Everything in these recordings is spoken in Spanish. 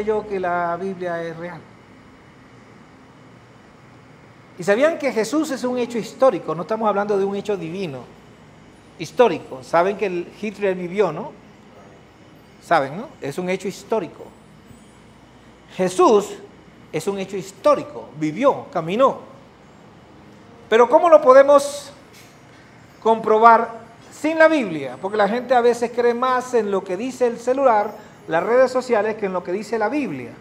sé yo que la Biblia es real? Y sabían que Jesús es un hecho histórico, no estamos hablando de un hecho divino, histórico. Saben que el Hitler vivió, ¿no? Saben, ¿no? Es un hecho histórico. Jesús es un hecho histórico, vivió, caminó. Pero ¿cómo lo podemos comprobar sin la Biblia? Porque la gente a veces cree más en lo que dice el celular, las redes sociales, que en lo que dice la Biblia.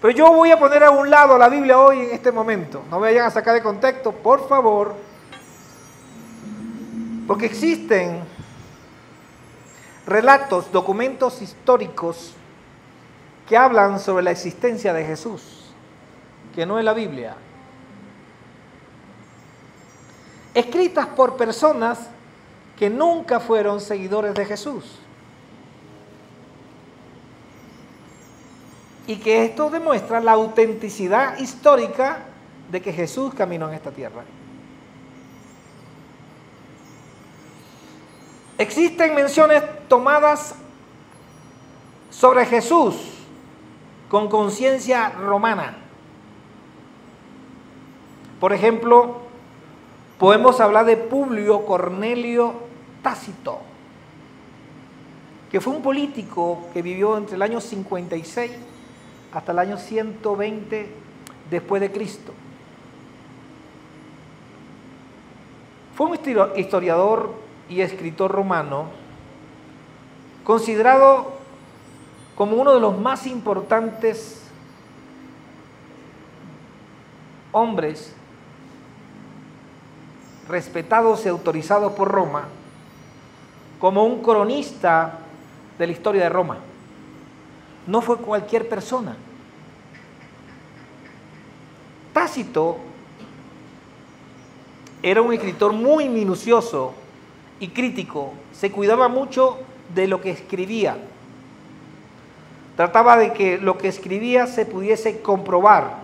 Pero yo voy a poner a un lado la Biblia hoy en este momento. No vayan a sacar de contexto, por favor. Porque existen relatos, documentos históricos que hablan sobre la existencia de Jesús, que no es la Biblia. Escritas por personas que nunca fueron seguidores de Jesús. Y que esto demuestra la autenticidad histórica de que Jesús caminó en esta tierra. Existen menciones tomadas sobre Jesús con conciencia romana. Por ejemplo, podemos hablar de Publio Cornelio Tácito, que fue un político que vivió entre el año 56 hasta el año 120 después de Cristo. Fue un historiador y escritor romano, considerado como uno de los más importantes hombres respetados y autorizados por Roma, como un cronista de la historia de Roma. No fue cualquier persona. Tácito era un escritor muy minucioso y crítico. Se cuidaba mucho de lo que escribía. Trataba de que lo que escribía se pudiese comprobar,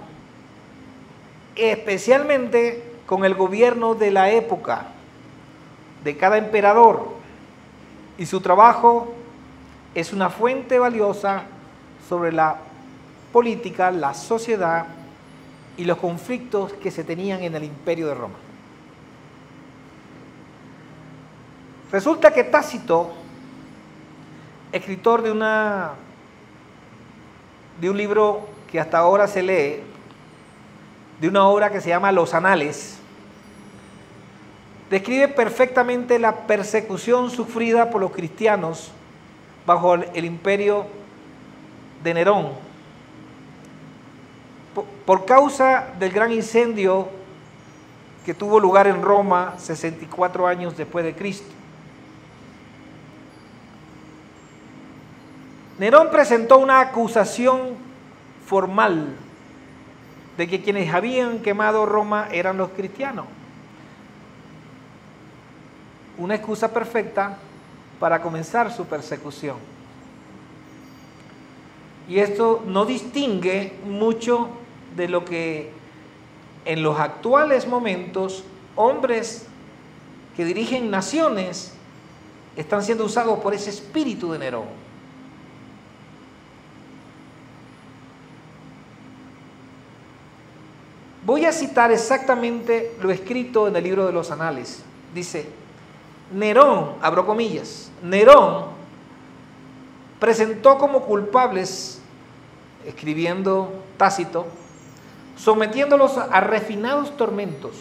especialmente con el gobierno de la época, de cada emperador. Y su trabajo es una fuente valiosa sobre la política, la sociedad y los conflictos que se tenían en el Imperio de Roma. Resulta que Tácito, escritor de un libro que hasta ahora se lee, de una obra que se llama Los Anales, describe perfectamente la persecución sufrida por los cristianos bajo el imperio de Nerón, por causa del gran incendio que tuvo lugar en Roma 64 años después de Cristo. Nerón presentó una acusación formal de que quienes habían quemado Roma eran los cristianos. Una excusa perfecta para comenzar su persecución. Y esto no distingue mucho de lo que en los actuales momentos hombres que dirigen naciones están siendo usados por ese espíritu de Nerón. Voy a citar exactamente lo escrito en el libro de los Anales. Dice: Nerón, abro comillas, Nerón presentó como culpables, escribiendo Tácito, sometiéndolos a refinados tormentos,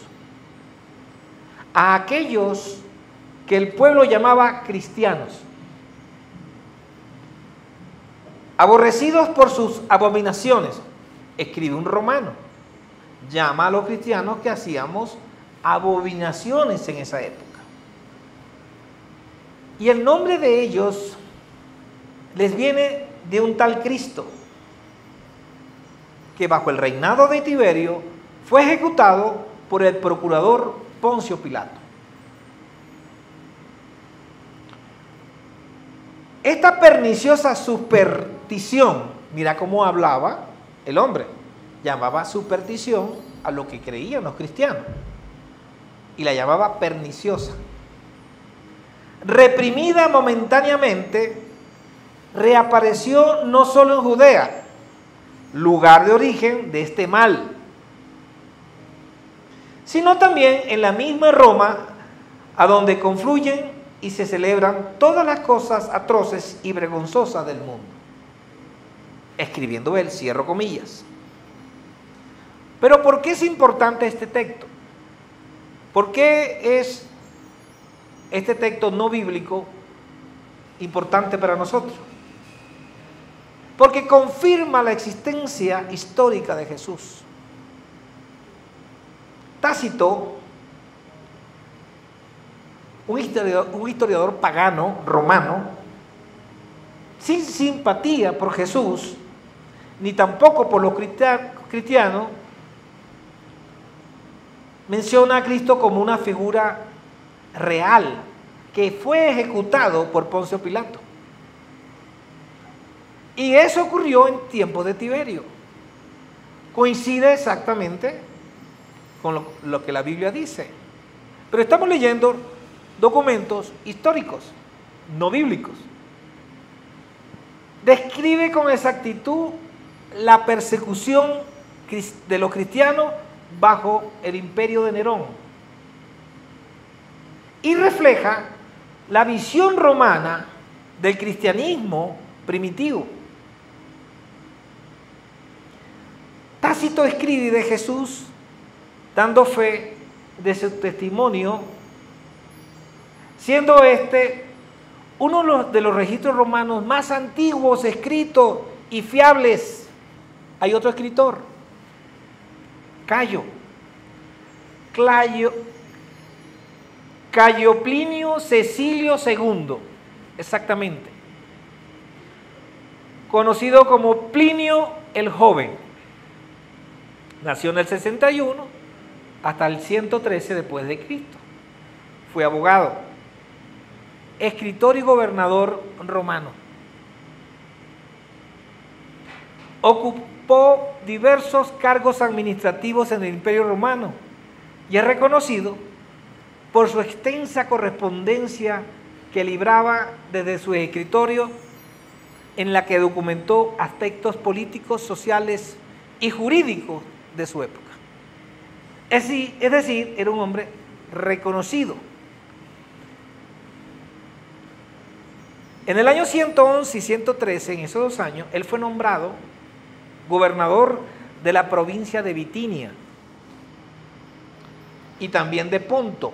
a aquellos que el pueblo llamaba cristianos, aborrecidos por sus abominaciones. Escribe un romano, llama a los cristianos que hacíamos abominaciones en esa época. Y el nombre de ellos les viene de un tal Cristo, que bajo el reinado de Tiberio fue ejecutado por el procurador Poncio Pilato. Esta perniciosa superstición, mira cómo hablaba el hombre, llamaba superstición a lo que creían los cristianos y la llamaba perniciosa. Reprimida momentáneamente, reapareció no solo en Judea, lugar de origen de este mal, sino también en la misma Roma, a donde confluyen y se celebran todas las cosas atroces y vergonzosas del mundo. Escribiendo él, cierro comillas. Pero ¿por qué es importante este texto? ¿Por qué es este texto no bíblico importante para nosotros? Porque confirma la existencia histórica de Jesús. Tácito, un historiador pagano, romano, sin simpatía por Jesús, ni tampoco por los cristianos, menciona a Cristo como una figura real que fue ejecutado por Poncio Pilato. Y eso ocurrió en tiempos de Tiberio. Coincide exactamente con lo que la Biblia dice. Pero estamos leyendo documentos históricos, no bíblicos. Describe con exactitud la persecución de los cristianos bajo el imperio de Nerón y refleja la visión romana del cristianismo primitivo. Tácito escribe de Jesús dando fe de su testimonio, siendo este uno de los registros romanos más antiguos escritos y fiables. Hay otro escritor, Cayo Plinio Cecilio II, exactamente, conocido como Plinio el Joven. Nació en el 61 hasta el 113 después de Cristo. Fue abogado, escritor y gobernador romano. Ocupó diversos cargos administrativos en el Imperio Romano y es reconocido por su extensa correspondencia que libraba desde su escritorio, en la que documentó aspectos políticos, sociales y jurídicos de su época. Es decir, era un hombre reconocido. En el año 111 y 113, en esos 2 años, él fue nombrado gobernador de la provincia de Bitinia y también de Ponto.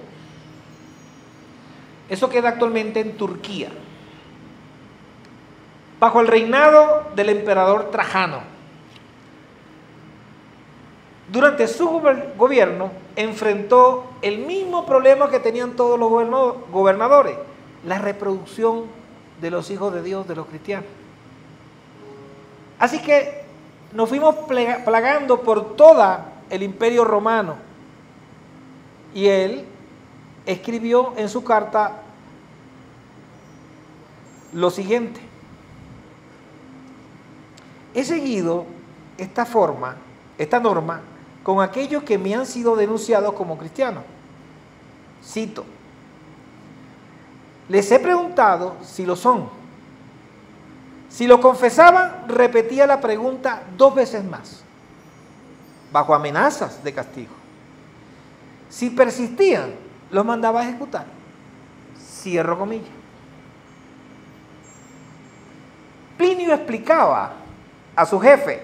Eso queda actualmente en Turquía, bajo el reinado del emperador Trajano. Durante su gobierno enfrentó el mismo problema que tenían todos los gobernadores, la reproducción de los hijos de Dios, de los cristianos. Así que nos fuimos plagando por todo el imperio romano. Y él escribió en su carta lo siguiente: he seguido esta norma con aquellos que me han sido denunciados como cristianos. Cito: les he preguntado si lo son. Si lo confesaban, repetía la pregunta 2 veces más, bajo amenazas de castigo. Si persistían, los mandaba a ejecutar. Cierro comillas. Plinio explicaba a su jefe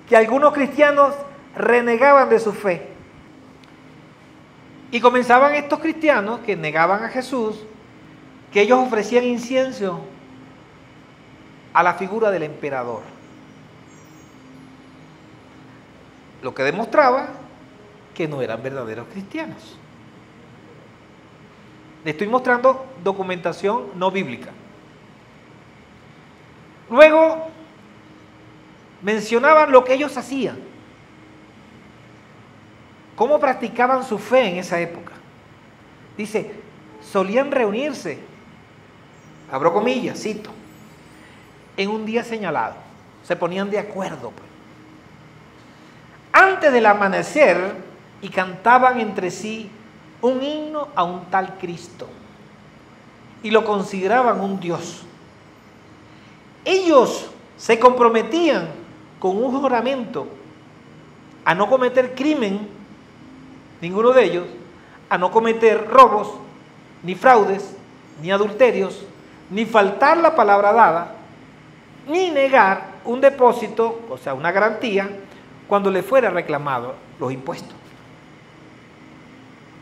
que algunos cristianos renegaban de su fe. Y comenzaban estos cristianos que negaban a Jesús, que ellos ofrecían incienso a la figura del emperador. Lo que demostraba que no eran verdaderos cristianos. Le estoy mostrando documentación no bíblica. Luego mencionaban lo que ellos hacían, cómo practicaban su fe en esa época. Dice, solían reunirse, abro comillas, cito, en un día señalado. Se ponían de acuerdo, pues, antes del amanecer, y cantaban entre sí un himno a un tal Cristo y lo consideraban un Dios. Ellos se comprometían con un juramento a no cometer crimen, ninguno de ellos, a no cometer robos, ni fraudes, ni adulterios, ni faltar la palabra dada, ni negar un depósito, o sea, una garantía, cuando le fuera reclamado los impuestos.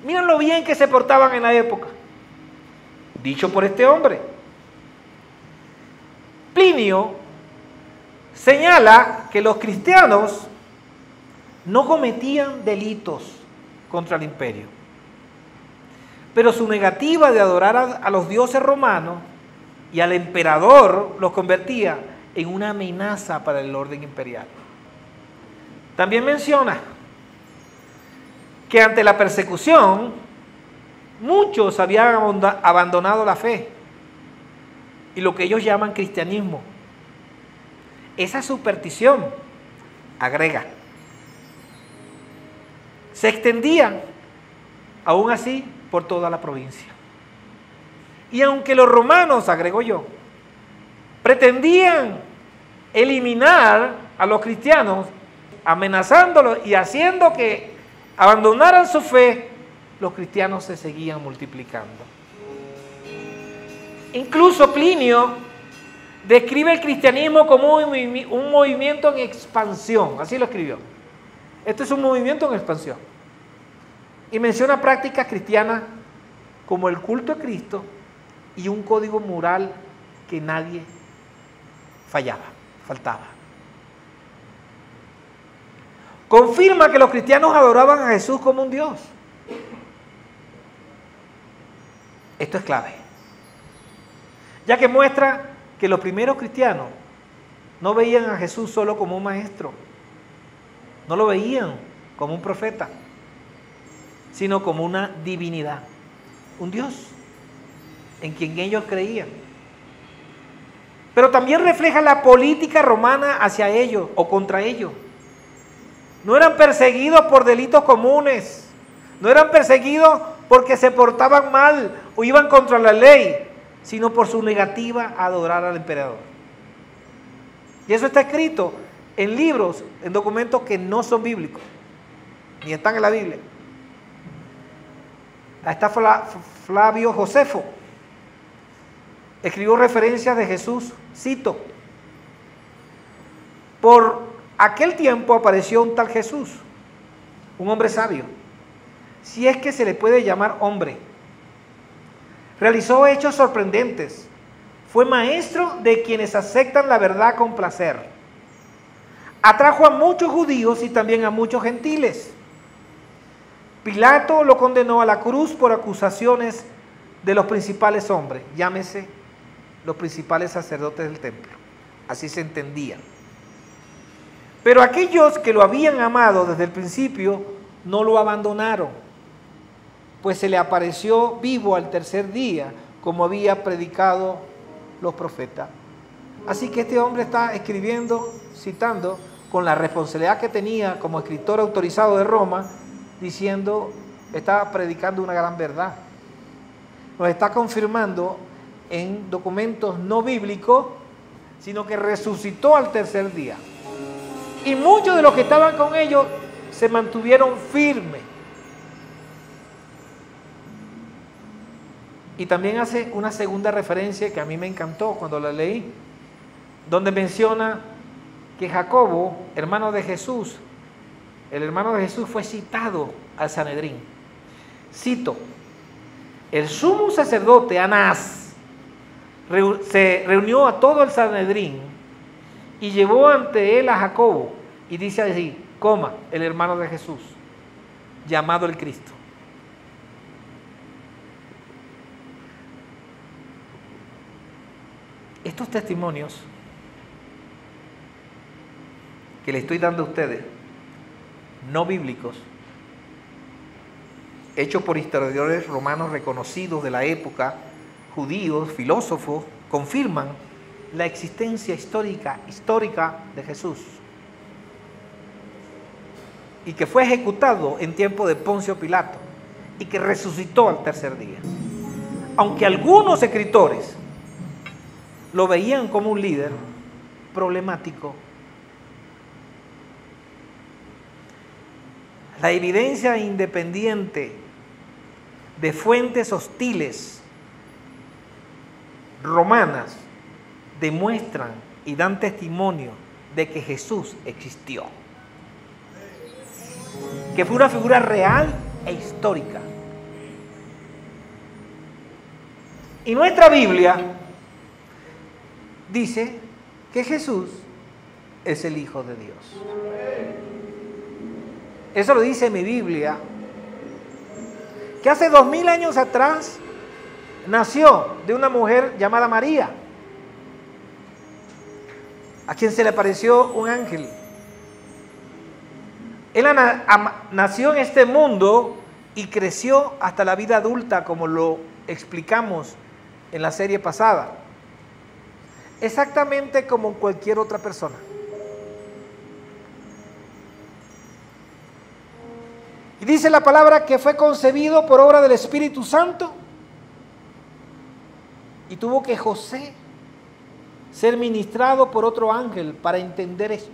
Miren lo bien que se portaban en la época, dicho por este hombre. Plinio señala que los cristianos no cometían delitos contra el imperio, pero su negativa de adorar a los dioses romanos y al emperador los convertía en una amenaza para el orden imperial. También menciona que ante la persecución muchos habían abandonado la fe y lo que ellos llaman cristianismo. Esa superstición, agrega, se extendía aún así por toda la provincia. Y aunque los romanos, agrego yo, pretendían eliminar a los cristianos, amenazándolos y haciendo que abandonaran su fe, los cristianos se seguían multiplicando. Incluso Plinio describe el cristianismo como un movimiento en expansión, así lo escribió. Esto es un movimiento en expansión. Y menciona prácticas cristianas como el culto a Cristo y un código moral que nadie faltaba. Confirma que los cristianos adoraban a Jesús como un Dios. Esto es clave, ya que muestra que los primeros cristianos no veían a Jesús solo como un maestro, no lo veían como un profeta, sino como una divinidad, un Dios en quien ellos creían. Pero también refleja la política romana hacia ellos o contra ellos. No eran perseguidos por delitos comunes, no eran perseguidos porque se portaban mal o iban contra la ley, sino por su negativa a adorar al emperador. Y eso está escrito en libros, en documentos que no son bíblicos, ni están en la Biblia. Ahí está Flavio Josefo, escribió referencias de Jesús, cito: por aquel tiempo apareció un tal Jesús, un hombre sabio, si es que se le puede llamar hombre. Realizó hechos sorprendentes, fue maestro de quienes aceptan la verdad con placer. Atrajo a muchos judíos y también a muchos gentiles. Pilato lo condenó a la cruz por acusaciones de los principales hombres, llámese los principales sacerdotes del templo. Así se entendía. Pero aquellos que lo habían amado desde el principio no lo abandonaron, pues se le apareció vivo al tercer día, como había predicado los profetas. Así que este hombre está escribiendo, citando, con la responsabilidad que tenía como escritor autorizado de Roma, diciendo, está predicando una gran verdad. Nos está confirmando en documentos no bíblicos, sino que resucitó al tercer día. Y muchos de los que estaban con ellos se mantuvieron firmes. Y también hace una segunda referencia que a mí me encantó cuando la leí, donde menciona que Jacobo, hermano de Jesús, el hermano de Jesús fue citado al Sanedrín. Cito: el sumo sacerdote Anás se reunió a todo el Sanedrín y llevó ante él a Jacobo, y dice así, el hermano de Jesús, llamado el Cristo. Estos testimonios que le estoy dando a ustedes, no bíblicos, hechos por historiadores romanos reconocidos de la época, judíos, filósofos, confirman la existencia histórica de Jesús y que fue ejecutado en tiempo de Poncio Pilato y que resucitó al tercer día. Aunque algunos escritores lo veían como un líder problemático, La evidencia independiente de fuentes hostiles romanas demuestran y dan testimonio de que Jesús existió, que fue una figura real e histórica. Y nuestra Biblia dice que Jesús es el Hijo de Dios. Eso lo dice mi Biblia, que hace 2000 años atrás nació de una mujer llamada María, a quien se le apareció un ángel. Él nació en este mundo y creció hasta la vida adulta, como lo explicamos en la serie pasada, exactamente como cualquier otra persona. Y dice la palabra que fue concebido por obra del Espíritu Santo y tuvo que José ser ministrado por otro ángel para entender esto.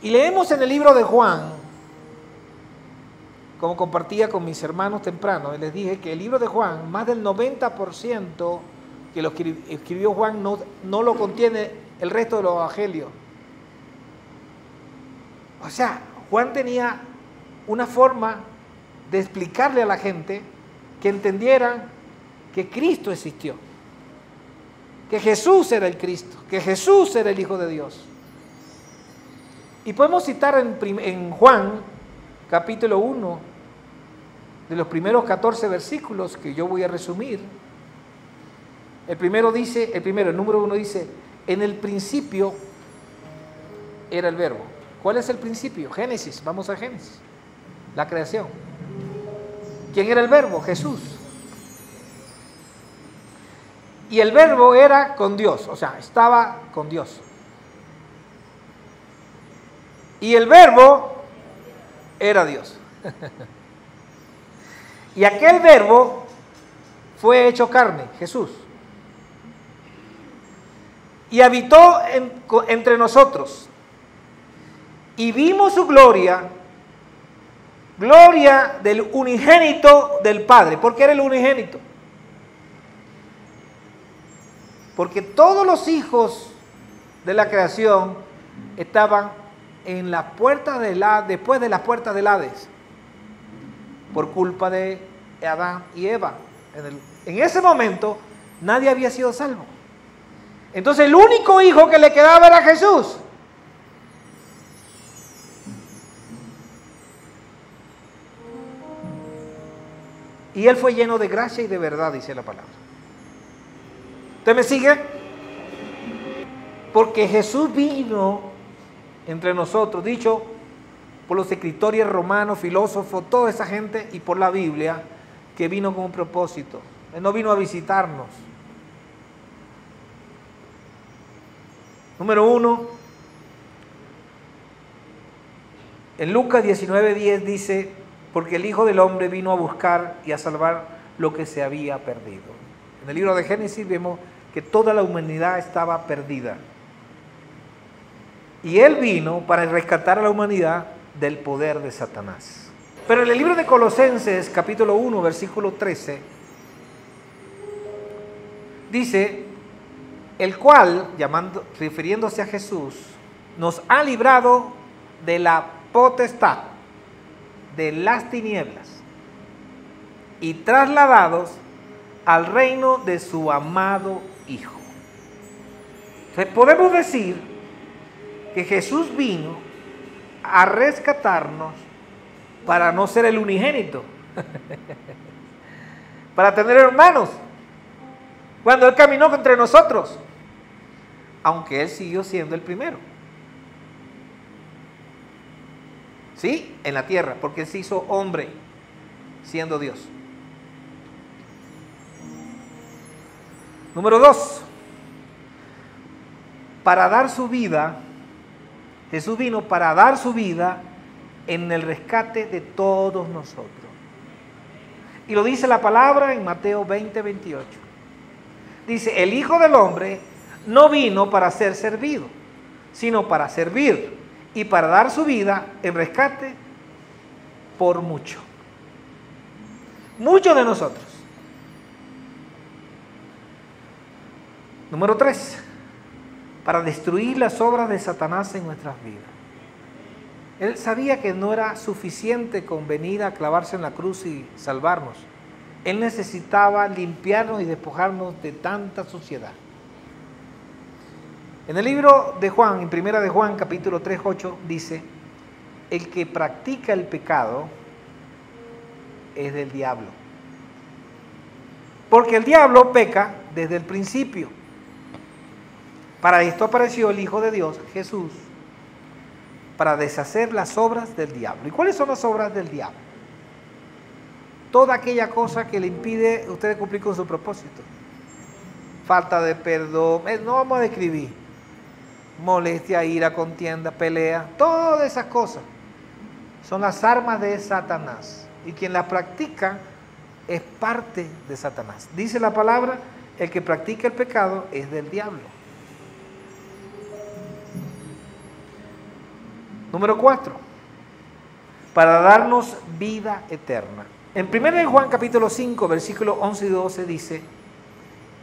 Y leemos en el libro de Juan, como compartía con mis hermanos temprano, y les dije que el libro de Juan, más del 90% que lo escribió Juan no lo contiene el resto de los evangelios. O sea, Juan tenía una forma de explicarle a la gente que entendieran que Cristo existió, que Jesús era el Cristo, que Jesús era el Hijo de Dios. Y podemos citar en Juan, capítulo 1, de los primeros 14 versículos que yo voy a resumir. El número 1 dice, en el principio era el verbo. ¿Cuál es el principio? Génesis, vamos a Génesis, la creación. ¿Quién era el verbo? Jesús. Y el verbo era con Dios, o sea, estaba con Dios. Y el verbo era Dios. Y aquel verbo fue hecho carne, Jesús. Y habitó entre nosotros. Y vimos su gloria, gloria del unigénito del Padre. ¿Por qué era el unigénito? Porque todos los hijos de la creación estaban en las puertas después de las puertas del Hades, por culpa de Adán y Eva. En ese momento nadie había sido salvo. Entonces el único hijo que le quedaba era Jesús. Y él fue lleno de gracia y de verdad, dice la palabra. ¿Usted me sigue? Porque Jesús vino entre nosotros, dicho por los escritores romanos, filósofos, toda esa gente, y por la Biblia, que vino con un propósito. Él no vino a visitarnos. Número 1, en Lucas 19:10 dice, porque el Hijo del Hombre vino a buscar y a salvar lo que se había perdido. En el libro de Génesis vemos que toda la humanidad estaba perdida. Y Él vino para rescatar a la humanidad del poder de Satanás. Pero en el libro de Colosenses, capítulo 1, versículo 13, dice, el cual, refiriéndose a Jesús, nos ha librado de la potestad de las tinieblas y trasladados al reino de su amado Hijo. Entonces, podemos decir que Jesús vino a rescatarnos para no ser el unigénito, para tener hermanos, cuando Él caminó entre nosotros, aunque Él siguió siendo el primero. ¿Sí? En la tierra, porque Él se hizo hombre, siendo Dios. Número 2, para dar su vida, Jesús vino para dar su vida en el rescate de todos nosotros. Y lo dice la palabra en Mateo 20:28. Dice, el Hijo del Hombre no vino para ser servido, sino para servir y para dar su vida en rescate por mucho. Muchos de nosotros. Número 3, para destruir las obras de Satanás en nuestras vidas. Él sabía que no era suficiente con venir a clavarse en la cruz y salvarnos. Él necesitaba limpiarnos y despojarnos de tanta suciedad. En el libro de Juan, en primera de Juan, capítulo 3, 8, dice: el que practica el pecado es del diablo. Porque el diablo peca desde el principio. Para esto apareció el Hijo de Dios, Jesús, para deshacer las obras del diablo. ¿Y cuáles son las obras del diablo? Toda aquella cosa que le impide a usted cumplir con su propósito. Falta de perdón, no vamos a describir. Molestia, ira, contienda, pelea, todas esas cosas son las armas de Satanás. Y quien las practica es parte de Satanás. Dice la palabra, el que practica el pecado es del diablo. Número 4, para darnos vida eterna. En 1 Juan capítulo 5, versículos 11 y 12 dice: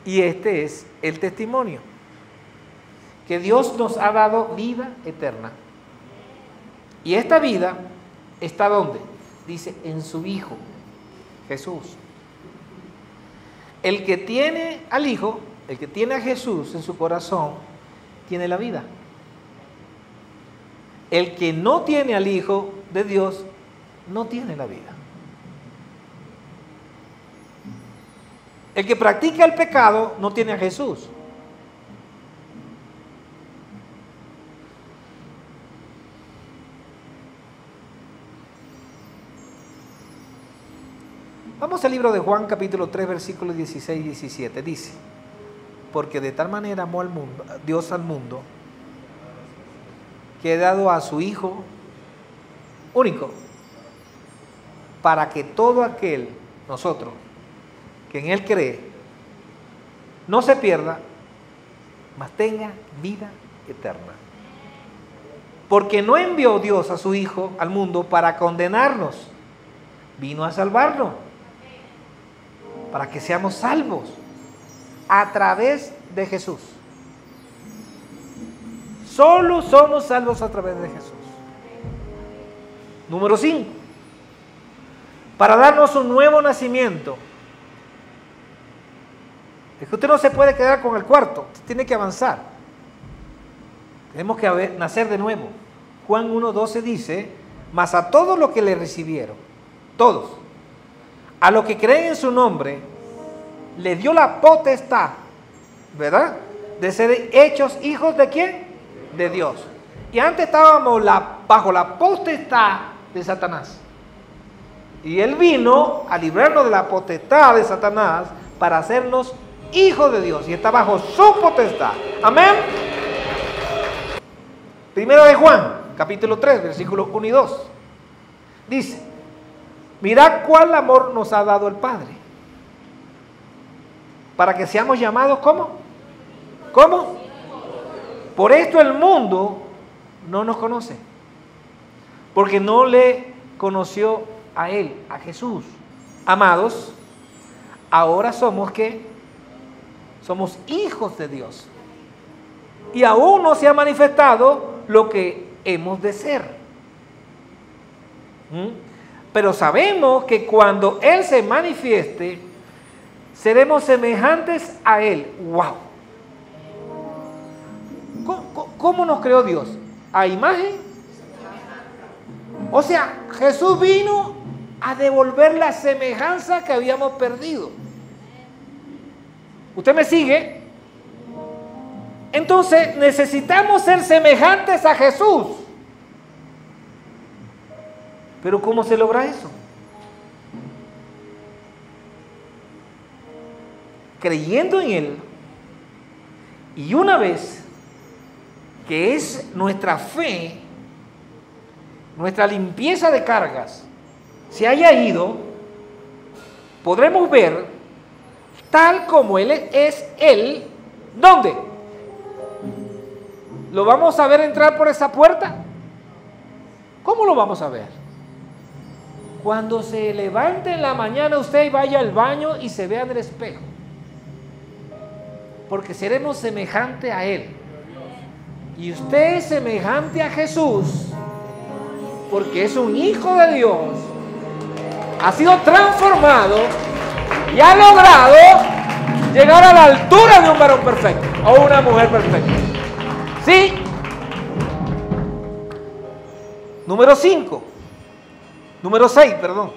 y este es el testimonio, que Dios nos ha dado vida eterna. Y esta vida está ¿dónde? Dice, en su Hijo, Jesús. El que tiene al Hijo, el que tiene a Jesús en su corazón, tiene la vida. El que no tiene al Hijo de Dios, no tiene la vida. El que practica el pecado, no tiene a Jesús. Vamos al libro de Juan, capítulo 3, versículos 16 y 17. Dice: porque de tal manera amó al mundo, Dios al mundo, que ha dado a su Hijo único, para que todo aquel, nosotros, que en Él cree, no se pierda, mas tenga vida eterna. Porque no envió Dios a su Hijo al mundo para condenarnos, vino a salvarnos, para que seamos salvos a través de Jesús. Solo somos salvos a través de Jesús. Número 5, para darnos un nuevo nacimiento. Es que usted no se puede quedar con el cuarto, usted tiene que avanzar. Tenemos que nacer de nuevo. Juan 1:12 dice: mas a todos los que le recibieron, todos, a los que creen en su nombre, le dio la potestad, ¿verdad?, de ser hechos hijos ¿de quién? De Dios. Y antes estábamos bajo la potestad de Satanás. Y Él vino a librarnos de la potestad de Satanás para hacernos hijos de Dios. Y está bajo su potestad. Amén. Primero de Juan, capítulo 3, versículos 1 y 2. Dice: mirad cuál amor nos ha dado el Padre, para que seamos llamados ¿cómo? ¿Cómo? Por esto el mundo no nos conoce, porque no le conoció a Él, a Jesús. Amados, ahora somos ¿qué? Somos hijos de Dios. Y aún no se ha manifestado lo que hemos de ser. Pero sabemos que cuando Él se manifieste, seremos semejantes a Él. ¡Wow! ¿Cómo nos creó Dios? ¿A imagen? O sea, Jesús vino a devolver la semejanza que habíamos perdido. ¿Usted me sigue? Entonces necesitamos ser semejantes a Jesús. ¿Pero cómo se logra eso? Creyendo en Él. Y una vez que es nuestra fe, nuestra limpieza de cargas, se haya ido, podremos ver tal como Él es Él. ¿Dónde? ¿Lo vamos a ver entrar por esa puerta? ¿Cómo lo vamos a ver? Cuando se levante en la mañana usted vaya al baño y se vea en el espejo. Porque seremos semejantes a Él. Y usted es semejante a Jesús porque es un hijo de Dios. Ha sido transformado y ha logrado llegar a la altura de un varón perfecto o una mujer perfecta. ¿Sí? Número 6, perdón.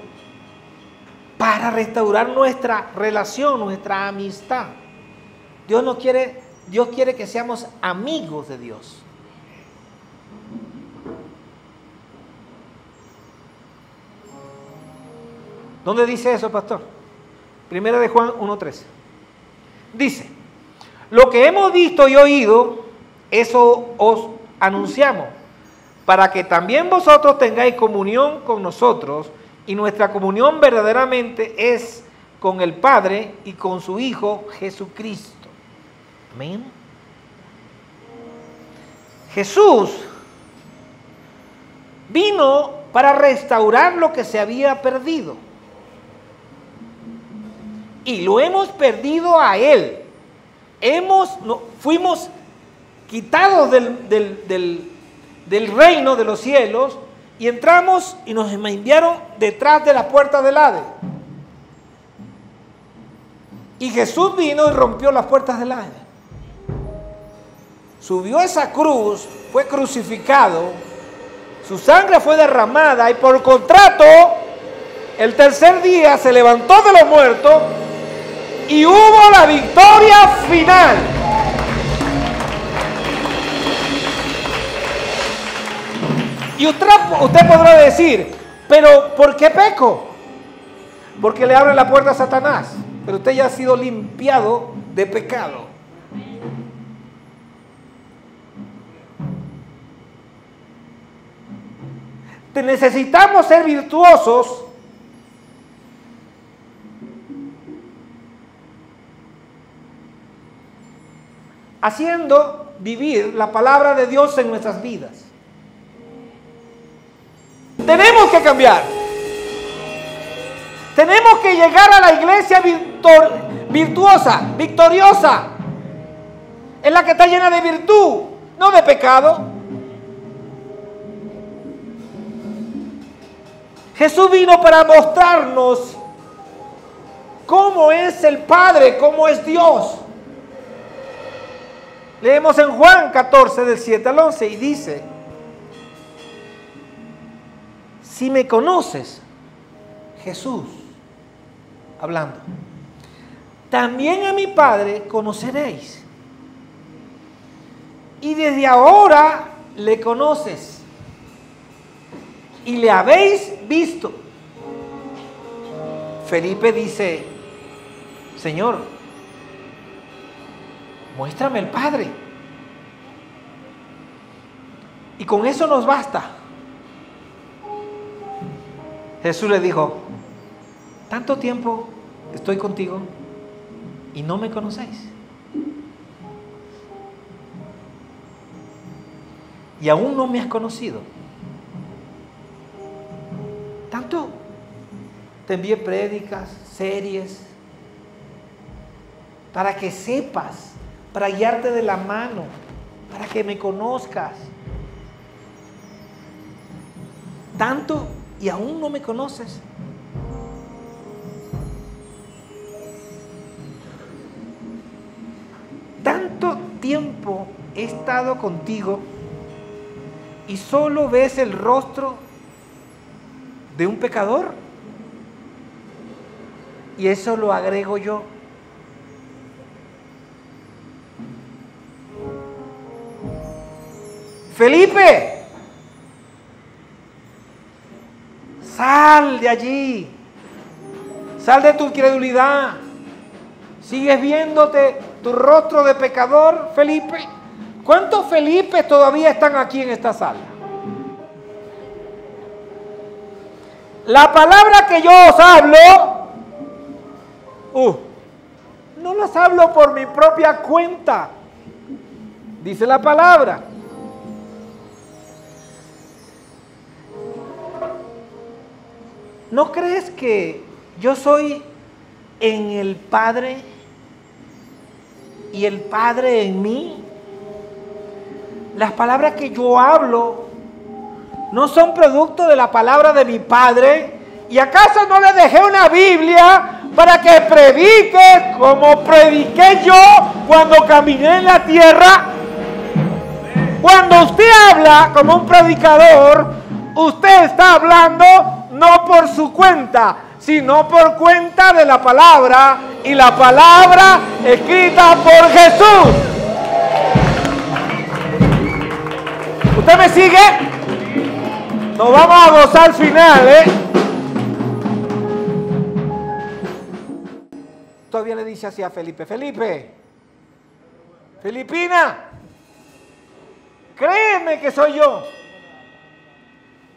Para restaurar nuestra relación, nuestra amistad. Dios quiere que seamos amigos de Dios. ¿Dónde dice eso, pastor? Primera de Juan 1:13. Dice, lo que hemos visto y oído, eso os anunciamos, para que también vosotros tengáis comunión con nosotros, y nuestra comunión verdaderamente es con el Padre y con su Hijo Jesucristo. Amén. Jesús vino para restaurar lo que se había perdido. Y lo hemos perdido a Él. Fuimos quitados del reino de los cielos y entramos y nos enviaron detrás de la puerta del Hades. Y Jesús vino y rompió las puertas del Hades. Subió a esa cruz, fue crucificado, su sangre fue derramada y por contrato el tercer día se levantó de los muertos y hubo la victoria final. Y usted podrá decir, pero ¿por qué peco? Porque le abre la puerta a Satanás, pero usted ya ha sido limpiado de pecado. Necesitamos ser virtuosos haciendo vivir la palabra de Dios en nuestras vidas. Tenemos que cambiar. Tenemos que llegar a la iglesia virtuosa, victoriosa, en la que está llena de virtud, no de pecado. Jesús vino para mostrarnos cómo es el Padre, cómo es Dios. Leemos en Juan 14, del 7 al 11, y dice, si me conoces, Jesús, hablando, también a mi Padre conoceréis. Y desde ahora le conoces. Y le habéis visto. Felipe dice, Señor, muéstrame el Padre. Y con eso nos basta. Jesús le dijo, tanto tiempo estoy contigo y no me conocéis. Y aún no me has conocido. Tanto te envié prédicas, series, para que sepas, para guiarte de la mano, para que me conozcas. Tanto y aún no me conoces. Tanto tiempo he estado contigo y solo ves el rostro de un pecador. Y eso lo agrego yo. Felipe, sal de allí. Sal de tu incredulidad. ¿Sigues viéndote tu rostro de pecador, Felipe? ¿Cuántos Felipes todavía están aquí en esta sala? La palabra que yo os hablo, no las hablo por mi propia cuenta, dice la palabra. ¿no crees que yo soy en el Padre y el Padre en mí? Las palabras que yo hablo no son producto de la palabra de mi Padre. ¿Y acaso no le dejé una Biblia para que predique como prediqué yo cuando caminé en la tierra? Cuando usted habla como un predicador, usted está hablando no por su cuenta, sino por cuenta de la palabra, y la palabra escrita por Jesús. ¿Usted me sigue? Nos vamos a gozar al final, Todavía le dice así a Felipe: Felipe, Filipina, créeme que soy yo.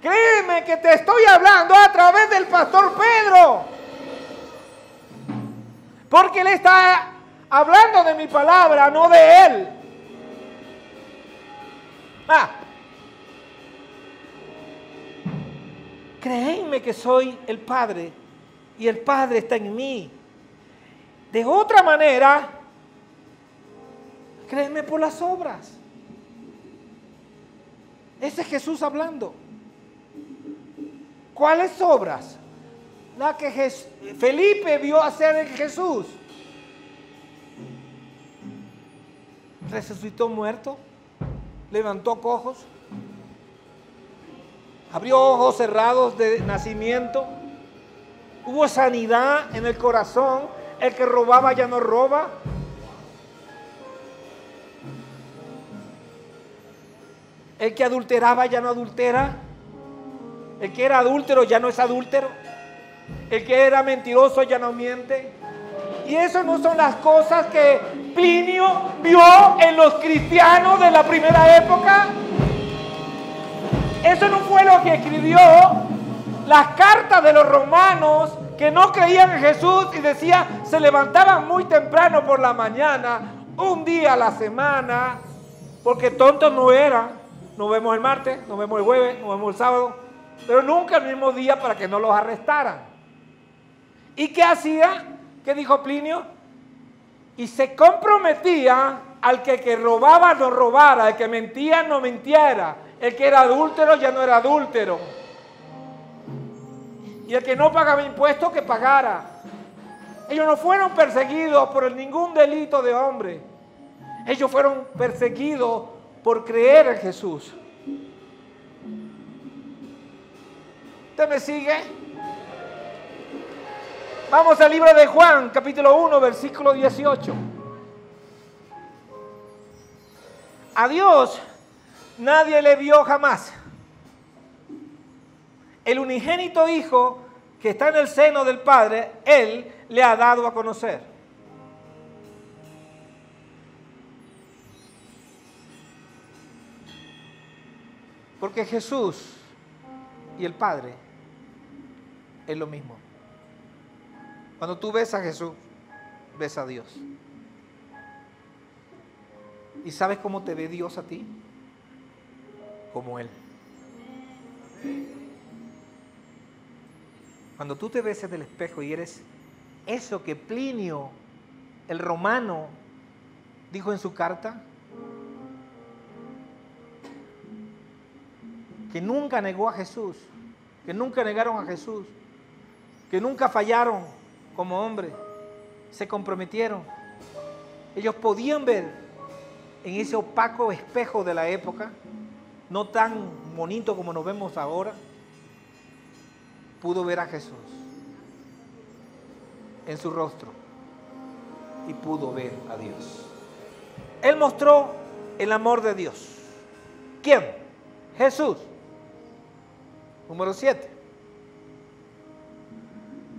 Créeme que te estoy hablando a través del pastor Pedro. Porque él está hablando de mi palabra, no de él. Créeme que soy el Padre y el Padre está en mí. De otra manera, créeme por las obras. Ese es Jesús hablando. ¿Cuáles obras? La que Felipe vio hacer en Jesús. Resucitó muerto, levantó cojos, abrió ojos cerrados de nacimiento, hubo sanidad en el corazón. El que robaba ya no roba. El que adulteraba ya no adultera. El que era adúltero ya no es adúltero. El que era mentiroso ya no miente. Y eso no son las cosas que Plinio vio en los cristianos de la primera época. Eso no fue lo que escribió las cartas de los romanos, que no creían en Jesús y decía, se levantaban muy temprano por la mañana, un día a la semana, porque tontos no eran. Nos vemos el martes, nos vemos el jueves, nos vemos el sábado, pero nunca el mismo día para que no los arrestaran. ¿Y qué hacía? ¿Qué dijo Plinio? Y se comprometía al que robaba no robara, el que mentía no mintiera, el que era adúltero ya no era adúltero, y el que no pagaba impuestos que pagara. Ellos no fueron perseguidos por ningún delito de hombre. Ellos fueron perseguidos por creer en Jesús. ¿Usted me sigue? Vamos al libro de Juan, capítulo 1, versículo 18. A Dios nadie le vio jamás. El unigénito Hijo que está en el seno del Padre, Él le ha dado a conocer. Porque Jesús y el Padre es lo mismo. Cuando tú ves a Jesús, ves a Dios. ¿Y sabes cómo te ve Dios a ti? Como Él. Cuando tú te ves en el espejo y eres eso que Plinio, el romano, dijo en su carta, que nunca negó a Jesús, que nunca negaron a Jesús, que nunca fallaron como hombre, se comprometieron. Ellos podían ver en ese opaco espejo de la época, no tan bonito como nos vemos ahora, pudo ver a Jesús en su rostro y pudo ver a Dios. Él mostró el amor de Dios. ¿Quién? Jesús. Número 7.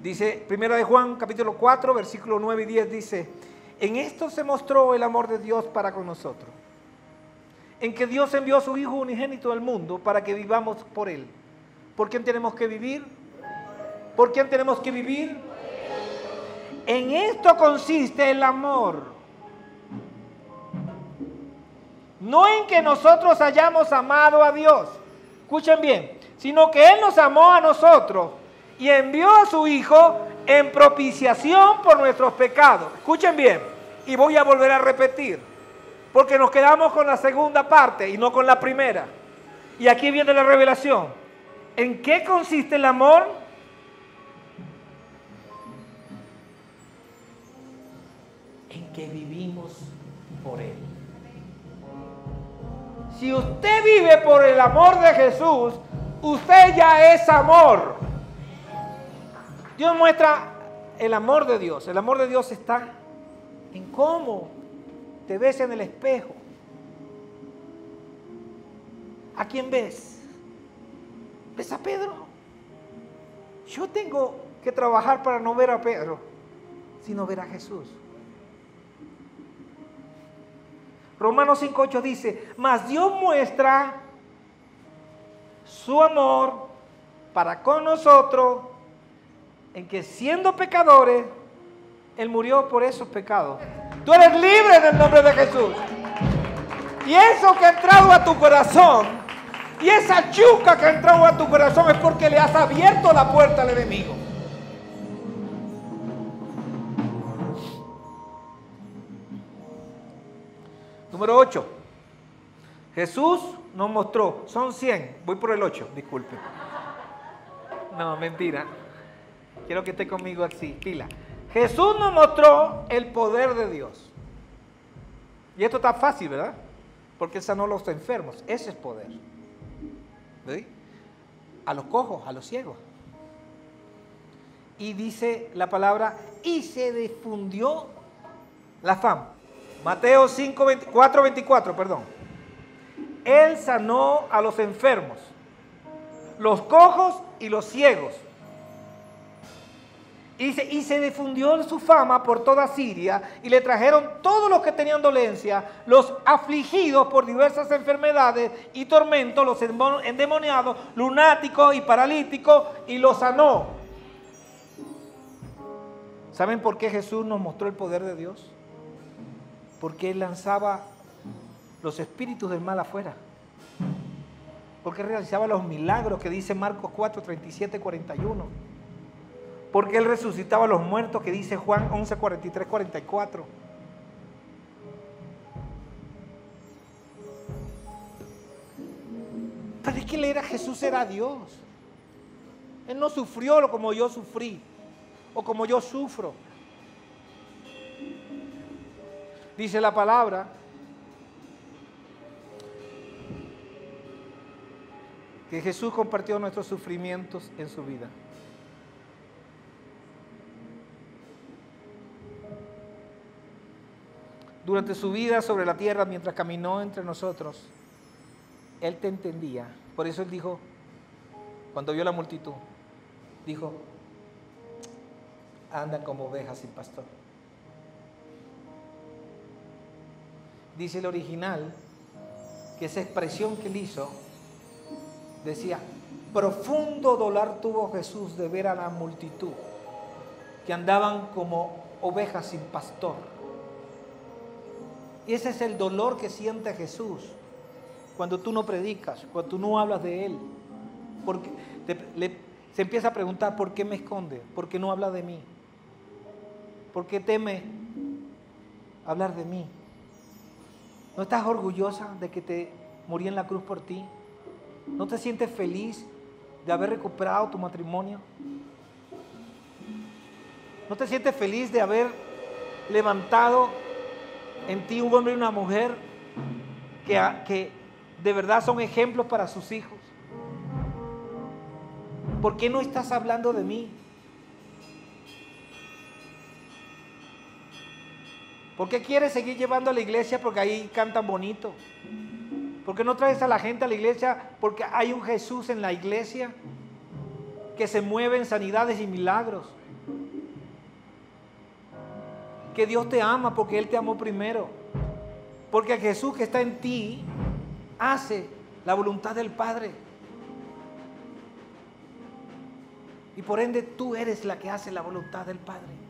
Dice, 1 de Juan, capítulo 4, versículos 9 y 10, dice, en esto se mostró el amor de Dios para con nosotros, en que Dios envió a su Hijo unigénito al mundo para que vivamos por Él. ¿Por quién tenemos que vivir? ¿Por quién tenemos que vivir? En esto consiste el amor. No en que nosotros hayamos amado a Dios, escuchen bien, sino que Él nos amó a nosotros y envió a su Hijo en propiciación por nuestros pecados. Escuchen bien, y voy a volver a repetir, porque nos quedamos con la segunda parte y no con la primera. Y aquí viene la revelación. ¿En qué consiste el amor? En que vivimos por Él. Si usted vive por el amor de Jesús, usted ya es amor. Dios muestra el amor de Dios. El amor de Dios está en cómo te ves en el espejo. ¿A quién ves? ¿Ves a Pedro? Yo tengo que trabajar para no ver a Pedro, sino ver a Jesús. Romanos 5:8 dice, mas Dios muestra su amor para con nosotros en que siendo pecadores, Él murió por esos pecados. Tú eres libre en el nombre de Jesús. Y eso que ha entrado a tu corazón, y esa yuca que ha entrado a tu corazón es porque le has abierto la puerta al enemigo. Número 8. Jesús nos mostró, son 100, voy por el 8, disculpe. No, mentira. Quiero que esté conmigo así, pila. Jesús nos mostró el poder de Dios. Y esto está fácil, ¿verdad? Porque Él sanó a los enfermos, ese es poder. ¿Sí? A los cojos, a los ciegos. Y dice la palabra, y se difundió la fama. Mateo 4:24, perdón. Él sanó a los enfermos, los cojos y los ciegos. Y se difundió su fama por toda Siria, y le trajeron todos los que tenían dolencia, los afligidos por diversas enfermedades y tormentos, los endemoniados, lunáticos y paralíticos, y los sanó. ¿Saben por qué Jesús nos mostró el poder de Dios? Porque Él lanzaba los espíritus del mal afuera. Porque realizaba los milagros que dice Marcos 4, 37, 41. Porque Él resucitaba a los muertos que dice Juan 11, 43, 44. Pero es que Él era, Jesús era Dios. Él no sufrió como yo sufrí o como yo sufro. Dice la palabra que Jesús compartió nuestros sufrimientos en su vida. Durante su vida sobre la tierra, mientras caminó entre nosotros, Él te entendía. Por eso Él dijo, cuando vio la multitud, dijo, andan como ovejas sin pastor. Dice el original que esa expresión que Él hizo decía, profundo dolor tuvo Jesús de ver a la multitud que andaban como ovejas sin pastor. Y ese es el dolor que siente Jesús cuando tú no predicas, cuando tú no hablas de Él. Porque se empieza a preguntar, ¿por qué me esconde? ¿Por qué no habla de mí? ¿Por qué teme hablar de mí? ¿No estás orgullosa de que te morí en la cruz por ti? ¿No te sientes feliz de haber recuperado tu matrimonio? ¿No te sientes feliz de haber levantado en ti un hombre y una mujer que de verdad son ejemplos para sus hijos? ¿Por qué no estás hablando de mí? ¿Por qué quieres seguir llevando a la iglesia porque ahí cantan bonito? ¿Por qué no traes a la gente a la iglesia porque hay un Jesús en la iglesia que se mueve en sanidades y milagros? Que Dios te ama porque Él te amó primero. Porque Jesús que está en ti hace la voluntad del Padre. Y por ende tú eres la que hace la voluntad del Padre.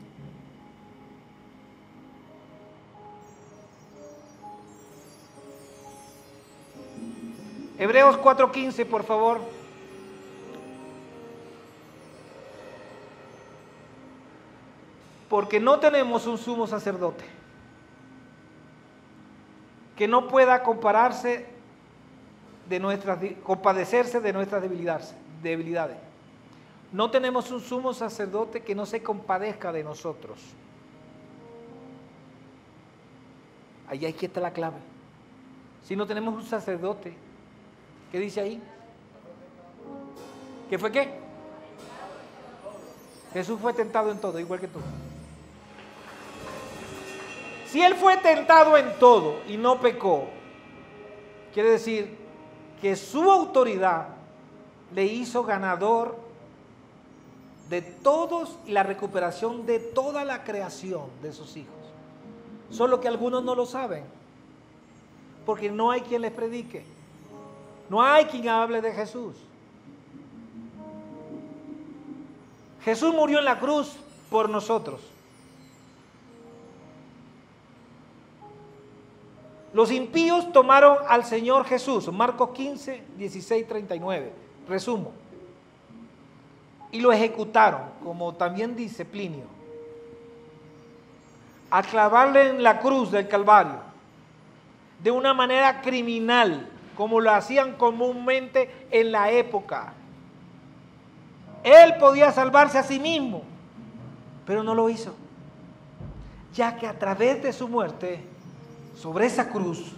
Hebreos 4:15, por favor. Porque no tenemos un sumo sacerdote que no pueda compadecerse de nuestras debilidades. No tenemos un sumo sacerdote que no se compadezca de nosotros. Ahí está la clave. Si no tenemos un sacerdote, ¿qué dice ahí? ¿Qué fue qué? Jesús fue tentado en todo, igual que tú. Si Él fue tentado en todo y no pecó, quiere decir que su autoridad le hizo ganador de todos y la recuperación de toda la creación de sus hijos. Solo que algunos no lo saben, porque no hay quien les predique, no hay quien hable de Jesús. Jesús murió en la cruz por nosotros. Los impíos tomaron al Señor Jesús, Marcos 15, 16, 39, resumo, y lo ejecutaron, como también dice Plinio, a clavarle en la cruz del Calvario, de una manera criminal, como lo hacían comúnmente en la época. Él podía salvarse a sí mismo, pero no lo hizo, ya que a través de su muerte sobre esa cruz,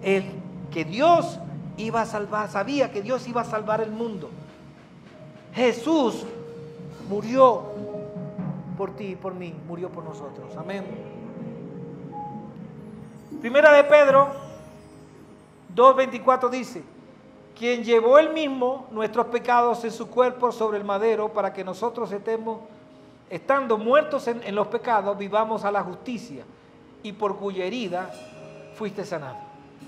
que Dios iba a salvar, sabía que Dios iba a salvar el mundo. Jesús murió por ti y por mí, murió por nosotros. Amén. Primera de Pedro 2:24 dice: quien llevó él mismo nuestros pecados en su cuerpo sobre el madero, para que nosotros estando muertos en los pecados, vivamos a la justicia, y por cuya herida fuiste sanado.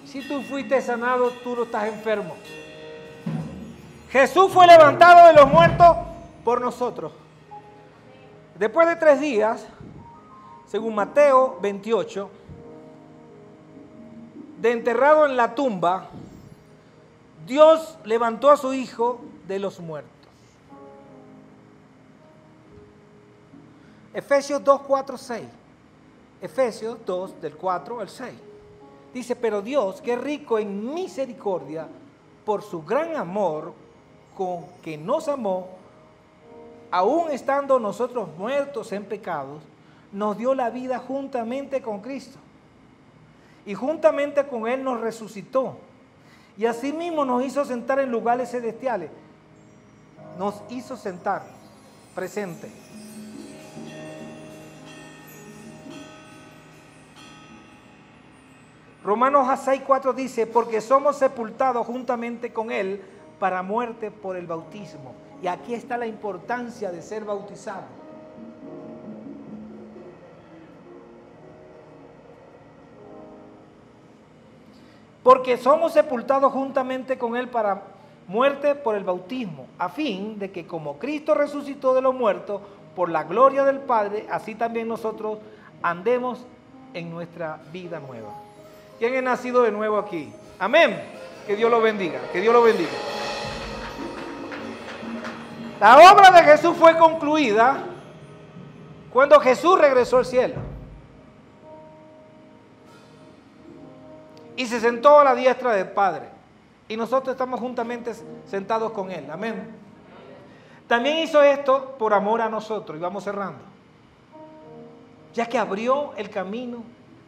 Si tú fuiste sanado, tú no estás enfermo. Jesús fue levantado de los muertos por nosotros. Después de 3 días, según Mateo 28, de enterrado en la tumba, Dios levantó a su Hijo de los muertos. Efesios 2, 4, 6. Efesios 2, del 4 al 6. Dice: pero Dios, que es rico en misericordia, por su gran amor con que nos amó, aun estando nosotros muertos en pecados, nos dio la vida juntamente con Cristo. Y juntamente con Él nos resucitó. Y asimismo nos hizo sentar en lugares celestiales. Nos hizo sentar, presente. Romanos 6:4 dice: porque somos sepultados juntamente con Él para muerte por el bautismo. Y aquí está la importancia de ser bautizado. Porque somos sepultados juntamente con Él para muerte por el bautismo, a fin de que como Cristo resucitó de los muertos por la gloria del Padre, así también nosotros andemos en nuestra vida nueva. ¿Quién es nacido de nuevo aquí? Amén. Que Dios lo bendiga. Que Dios lo bendiga. La obra de Jesús fue concluida cuando Jesús regresó al cielo y se sentó a la diestra del Padre. Y nosotros estamos juntamente sentados con Él. Amén. También hizo esto por amor a nosotros. Y vamos cerrando. Ya que abrió el camino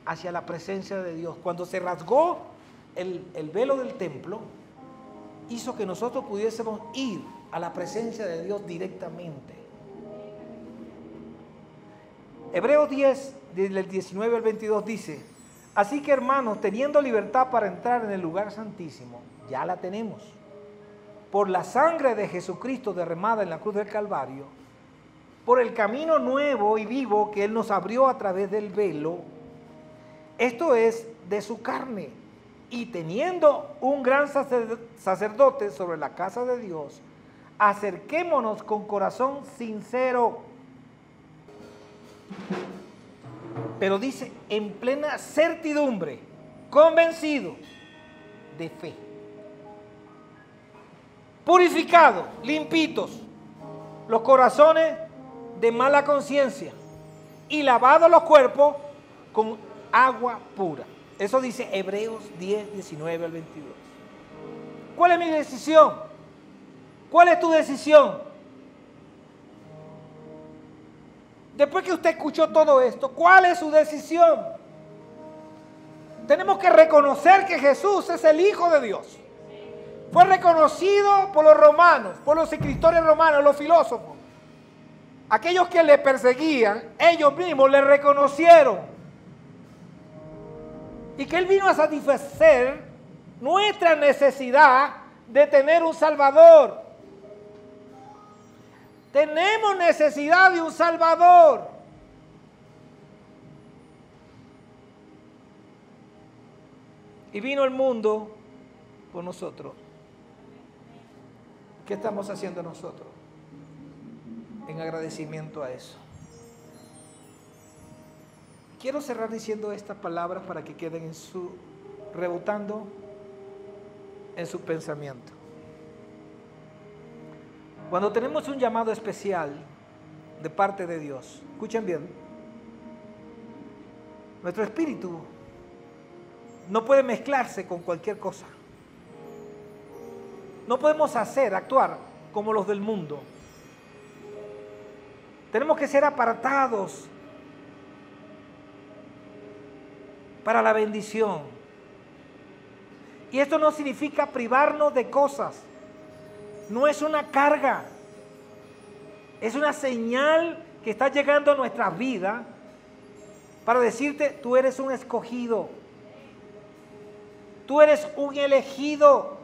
hacia la presencia de Dios. Cuando se rasgó el velo del templo, hizo que nosotros pudiésemos ir a la presencia de Dios directamente. Hebreos 10, del 19 al 22 dice: así que, hermanos, teniendo libertad para entrar en el lugar santísimo, ya la tenemos, por la sangre de Jesucristo derramada en la cruz del Calvario, por el camino nuevo y vivo que Él nos abrió a través del velo, esto es, de su carne, y teniendo un gran sacerdote sobre la casa de Dios, acerquémonos con corazón sincero. Pero dice, en plena certidumbre, convencido de fe, purificados, limpitos, los corazones de mala conciencia y lavado los cuerpos con agua pura. Eso dice Hebreos 10, 19 al 22. ¿Cuál es mi decisión? ¿Cuál es tu decisión? Después que usted escuchó todo esto, ¿cuál es su decisión? Tenemos que reconocer que Jesús es el Hijo de Dios. Fue reconocido por los romanos, por los escritores romanos, los filósofos. Aquellos que le perseguían, ellos mismos le reconocieron. Y que Él vino a satisfacer nuestra necesidad de tener un Salvador. Tenemos necesidad de un Salvador. Y vino el mundo por nosotros. ¿Qué estamos haciendo nosotros en agradecimiento a eso? Quiero cerrar diciendo estas palabras para que queden rebotando en su pensamiento. Cuando tenemos un llamado especial de parte de Dios, escuchen bien, nuestro espíritu no puede mezclarse con cualquier cosa. No podemos actuar como los del mundo. Tenemos que ser apartados para la bendición. Y esto no significa privarnos de cosas. No es una carga. Es una señal que está llegando a nuestra vida para decirte, tú eres un escogido. Tú eres un elegido.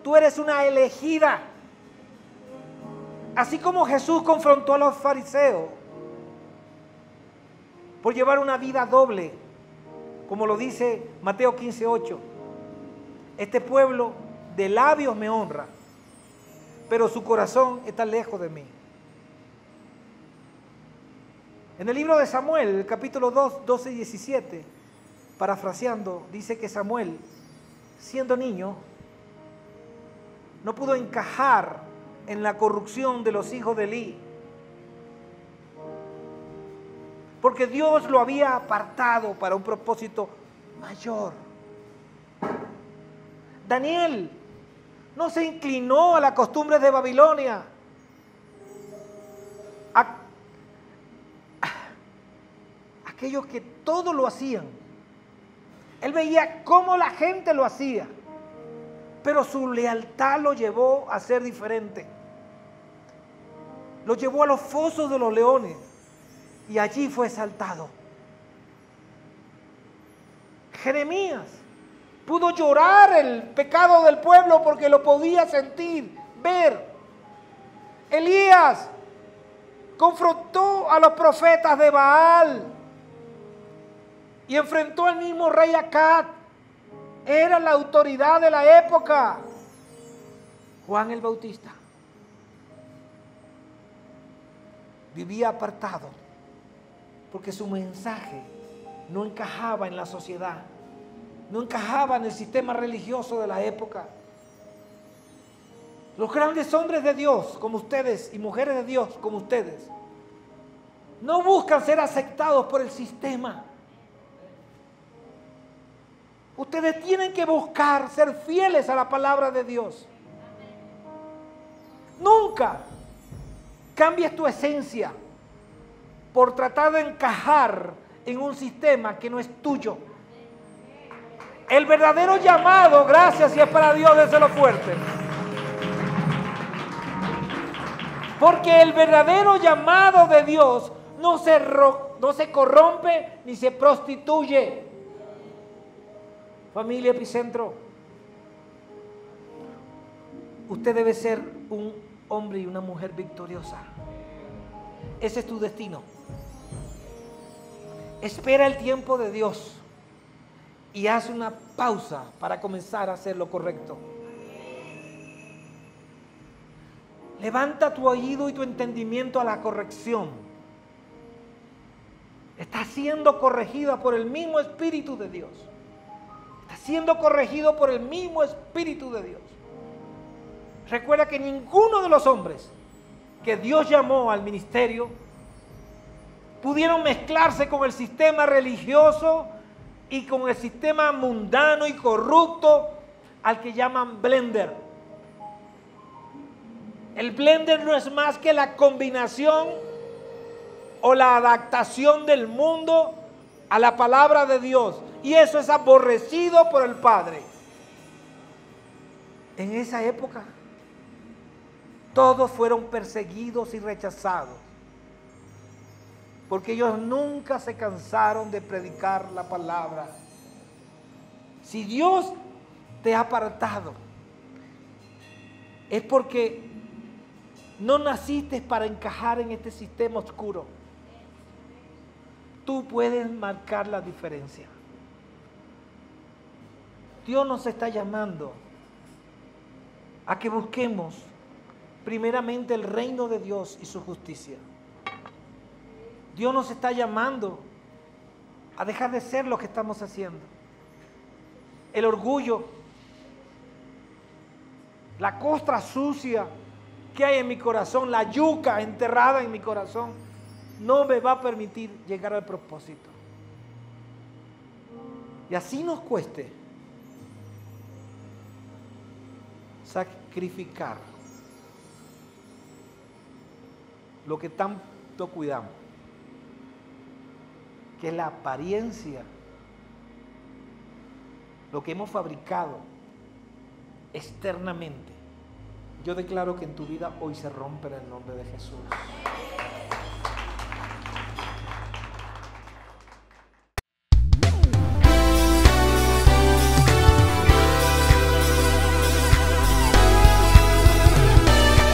Tú eres una elegida. Así como Jesús confrontó a los fariseos por llevar una vida doble, como lo dice Mateo 15:8. Este pueblo de labios me honra, pero su corazón está lejos de mí. En el libro de Samuel, el capítulo 2, 12 y 17, parafraseando, dice que Samuel, siendo niño, no pudo encajar en la corrupción de los hijos de Elí, porque Dios lo había apartado para un propósito mayor. Daniel no se inclinó a las costumbres de Babilonia, aquellos que todo lo hacían. Él veía cómo la gente lo hacía, pero su lealtad lo llevó a ser diferente. Lo llevó a los fosos de los leones y allí fue exaltado. Jeremías pudo llorar el pecado del pueblo porque lo podía sentir, ver. Elías confrontó a los profetas de Baal y enfrentó al mismo rey Acab. Era la autoridad de la época. Juan el Bautista vivía apartado porque su mensaje no encajaba en la sociedad, no encajaba en el sistema religioso de la época. Los grandes hombres de Dios como ustedes y mujeres de Dios como ustedes no buscan ser aceptados por el sistema. Ustedes tienen que buscar ser fieles a la palabra de Dios. Nunca cambies tu esencia por tratar de encajar en un sistema que no es tuyo. El verdadero llamado, gracias si es para Dios, déselo fuerte. Porque el verdadero llamado de Dios no se corrompe ni se prostituye. Familia Epicentro, usted debe ser un hombre y una mujer victoriosa. Ese es tu destino. Espera el tiempo de Dios y haz una pausa para comenzar a hacer lo correcto. Levanta tu oído y tu entendimiento a la corrección. Está siendo corregida por el mismo Espíritu de Dios. Está siendo corregido por el mismo Espíritu de Dios. Recuerda que ninguno de los hombres que Dios llamó al ministerio pudieron mezclarse con el sistema religioso y con el sistema mundano y corrupto al que llaman blender. El blender no es más que la combinación o la adaptación del mundo a la palabra de Dios. Y eso es aborrecido por el Padre. En esa época, todos fueron perseguidos y rechazados, porque ellos nunca se cansaron de predicar la palabra. Si Dios te ha apartado, es porque no naciste para encajar en este sistema oscuro. Tú puedes marcar la diferencia. Dios nos está llamando a que busquemos primeramente el reino de Dios y su justicia. Dios nos está llamando a dejar de ser lo que estamos haciendo. El orgullo, la costra sucia que hay en mi corazón, la yuca enterrada en mi corazón, no me va a permitir llegar al propósito. Y así nos cueste sacrificar lo que tanto cuidamos, que es la apariencia, lo que hemos fabricado externamente. Yo declaro que en tu vida hoy se rompe en el nombre de Jesús.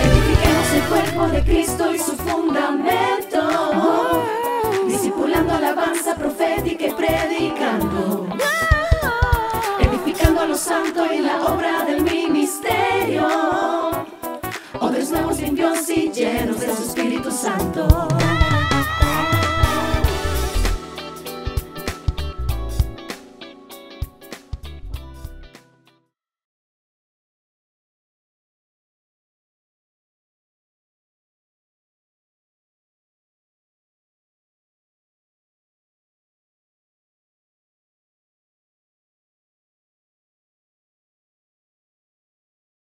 Edifiquemos el cuerpo de Cristo y su fundamento, discipulando alabanza profética y predicando, edificando a los santos en la obra del ministerio, odres nuevos, limpios y llenos de su Espíritu Santo.